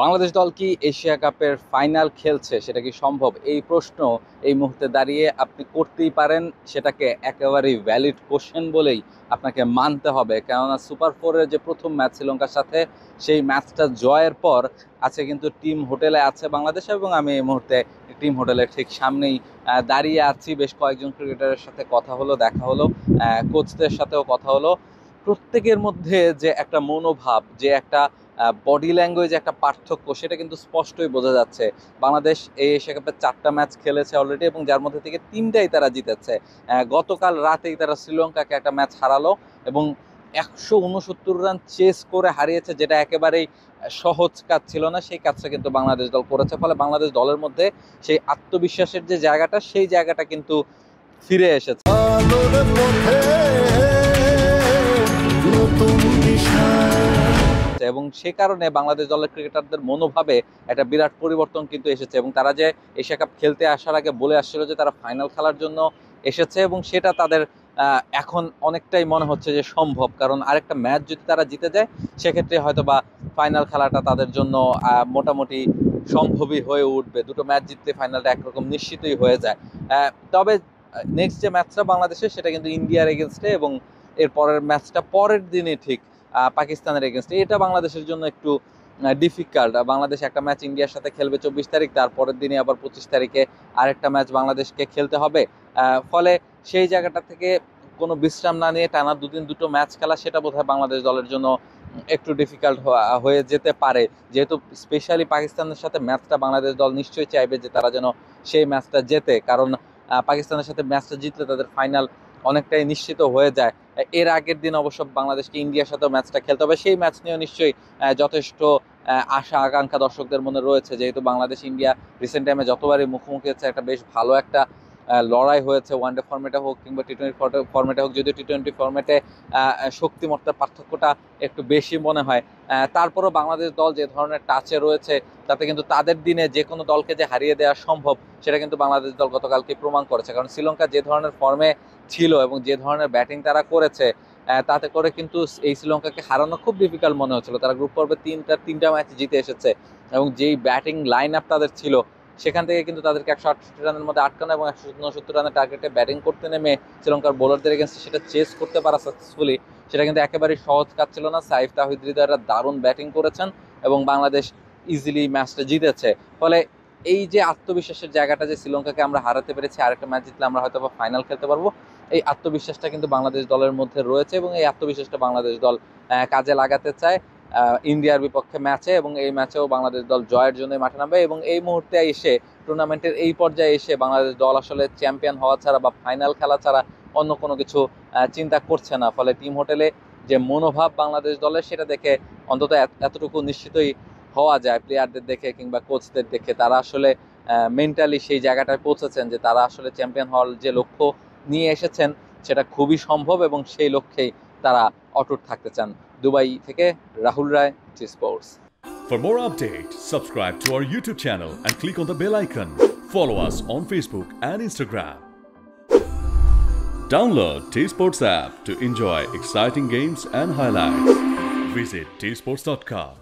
বাংলাদেশ দল কি এশিয়া কাপের ফাইনাল খেলছে, সেটা কি সম্ভব? এই প্রশ্ন এই মুহূর্তে দাঁড়িয়ে আপনি করতেই পারেন, সেটাকে একেবারেই ভ্যালিড কোশ্চেন বলেই আপনাকে মানতে হবে। কেননা সুপার ফোরের যে প্রথম ম্যাচ শ্রীলঙ্কার সাথে, সেই ম্যাচটা জয়ের পর আজকে কিন্তু টিম হোটেলে আছে বাংলাদেশ, এবং আমি এই মুহূর্তে টিম হোটেলের ঠিক সামনেই দাঁড়িয়ে আছি। বেশ কয়েকজন ক্রিকেটারের সাথে কথা হলো, দেখা হলো, কোচদের সাথেও কথা হলো। প্রত্যেকের মধ্যে যে একটা মনোভাব, যে একটা বডি ল্যাঙ্গুয়েজ, একটা পার্থক্য, সেটা কিন্তু স্পষ্টই বোঝা যাচ্ছে। বাংলাদেশ এই এশিয়া কাপের 4টা ম্যাচ খেলেছে অলরেডি, এবং যার মধ্যে থেকে 3টাই তারা জিতেছে। গতকাল রাতেই তারা শ্রীলঙ্কাকে একটা ম্যাচ হারালো এবং 169 রান চেস করে হারিয়েছে, যেটা একেবারেই সহজ কাজ ছিল না। সেই কাজটা কিন্তু বাংলাদেশ দল করেছে। ফলে বাংলাদেশ দলের মধ্যে সেই আত্মবিশ্বাসের যে জায়গাটা, সেই জায়গাটা কিন্তু ফিরে এসেছে। এবং সে কারণে বাংলাদেশ দলের ক্রিকেটারদের মনোভাবে একটা বিরাট পরিবর্তন কিন্তু এসেছে, এবং তারা যে এশিয়া কাপ খেলতে আসার আগে বলে আসছিল যে তারা ফাইনাল খেলার জন্য এসেছে, এবং সেটা তাদের এখন অনেকটাই মনে হচ্ছে যে সম্ভব। কারণ আরেকটা ম্যাচ যদি তারা জিতে যায়, সেক্ষেত্রে হয়তো বা ফাইনাল খেলাটা তাদের জন্য মোটামুটি সম্ভবই হয়ে উঠবে। দুটো ম্যাচ জিতলে ফাইনালটা একরকম নিশ্চিতই হয়ে যায়। তবে নেক্সট যে ম্যাচটা বাংলাদেশের, সেটা কিন্তু ইন্ডিয়ার এগেনস্টে, এবং এর পরের ম্যাচটা পরের দিনে ঠিক পাকিস্তানের এগেনস্টে। এটা বাংলাদেশের জন্য একটু ডিফিকাল্ট। বাংলাদেশ একটা ম্যাচ ইন্ডিয়ার সাথে খেলবে 24 তারিখ, তারপরের দিনে আবার 25 তারিখে আরেকটা ম্যাচ বাংলাদেশকে খেলতে হবে। ফলে সেই জায়গাটা থেকে কোনো বিশ্রাম না নিয়ে টানা দুদিন দুটো ম্যাচ খেলা, সেটা বোধহয় বাংলাদেশ দলের জন্য একটু ডিফিকাল্ট হয়ে যেতে পারে। যেহেতু স্পেশালি পাকিস্তানের সাথে ম্যাচটা বাংলাদেশ দল নিশ্চয়ই চাইবে যে তারা যেন সেই ম্যাচটা জেতে, কারণ পাকিস্তানের সাথে ম্যাচটা জিতলে তাদের ফাইনাল অনেকটাই নিশ্চিত হয়ে যায়। এর আগের দিন অবশ্য বাংলাদেশকে ইন্ডিয়ার সাথেও ম্যাচটা খেলতে হবে। সেই ম্যাচ নিয়েও নিশ্চয়ই যথেষ্ট আশা আকাঙ্ক্ষা দর্শকদের মনে রয়েছে, যেহেতু বাংলাদেশ ইন্ডিয়া রিসেন্ট টাইমে যতবারই মুখোমুখি হচ্ছে, একটা বেশ ভালো একটা লড়াই হয়েছে। ওয়ানডে ফর্মেটে হোক কিংবা টি-20 ফর্মেটে হোক, যদিও টি-20 ফর্মেটে শক্তিমত্তার পার্থক্যটা একটু বেশি মনে হয়। তারপরও বাংলাদেশ দল যে ধরনের টাচে রয়েছে, তাতে কিন্তু তাদের দিনে যে কোনো দলকে যে হারিয়ে দেওয়া সম্ভব, সেটা কিন্তু বাংলাদেশ দল গতকালকে প্রমাণ করেছে। কারণ শ্রীলঙ্কা যে ধরনের ফর্মে ছিল এবং যে ধরনের ব্যাটিং তারা করেছে, তাতে করে কিন্তু এই শ্রীলঙ্কাকে হারানো খুব ডিফিকাল্ট মনে হচ্ছিল। তারা গ্রুপ পর্বে তিনটা ম্যাচ জিতে এসেছে, এবং যেই ব্যাটিং লাইন আপ তাদের ছিল, সেখান থেকে কিন্তু তাদেরকে 168 রানের মধ্যে আটকানো এবং 169 রানের টার্গেটে ব্যাটিং করতে নেমে শ্রীলঙ্কার বোলারদের এগেনস্টে সেটা চেস করতে পারা সাকসেসফুলি, সেটা কিন্তু একেবারেই সহজ কাজ ছিল না। সাইফ তাহিদ হৃদয়রা দারুণ ব্যাটিং করেছেন, এবং বাংলাদেশ ইজিলি ম্যাচটা জিতেছে। ফলে এই যে আত্মবিশ্বাসের জায়গাটা, যে শ্রীলঙ্কাকে আমরা হারাতে পেরেছি, আরেকটা ম্যাচ জিতলে আমরা হয়তো বা ফাইনাল খেলতে পারবো, এই আত্মবিশ্বাসটা কিন্তু বাংলাদেশ দলের মধ্যে রয়েছে, এবং এই আত্মবিশ্বাসটা বাংলাদেশ দল কাজে লাগাতে চায় ইন্ডিয়ার বিপক্ষে ম্যাচে, এবং এই ম্যাচেও বাংলাদেশ দল জয়ের জন্য মাঠে নামবে। এবং এই মুহূর্তে এসে, টুর্নামেন্টের এই পর্যায়ে এসে, বাংলাদেশ দল আসলে চ্যাম্পিয়ন হওয়া ছাড়া বা ফাইনাল খেলা ছাড়া অন্য কোনো কিছু চিন্তা করছে না। ফলে টিম হোটেলে যে মনোভাব বাংলাদেশ দলের, সেটা দেখে অন্তত এতটুকু নিশ্চিতই হওয়া যায়, প্লেয়ারদের দেখে কিংবা কোচদের দেখে, তারা আসলে মেন্টালি সেই জায়গাটায় পৌঁছেছেন যে তারা আসলে চ্যাম্পিয়ন হওয়ার যে লক্ষ্য নিয়ে এসেছেন, সেটা খুবই সম্ভব, এবং সেই লক্ষ্যেই তারা অটুট থাকতে চান। দুবাই থেকে রাহুল রায়, T Sports. For more updates, subscribe to our YouTube channel and click on the bell icon. Follow us on Facebook and Instagram. Download T Sports app to enjoy exciting games and highlights. Visit tsports.com.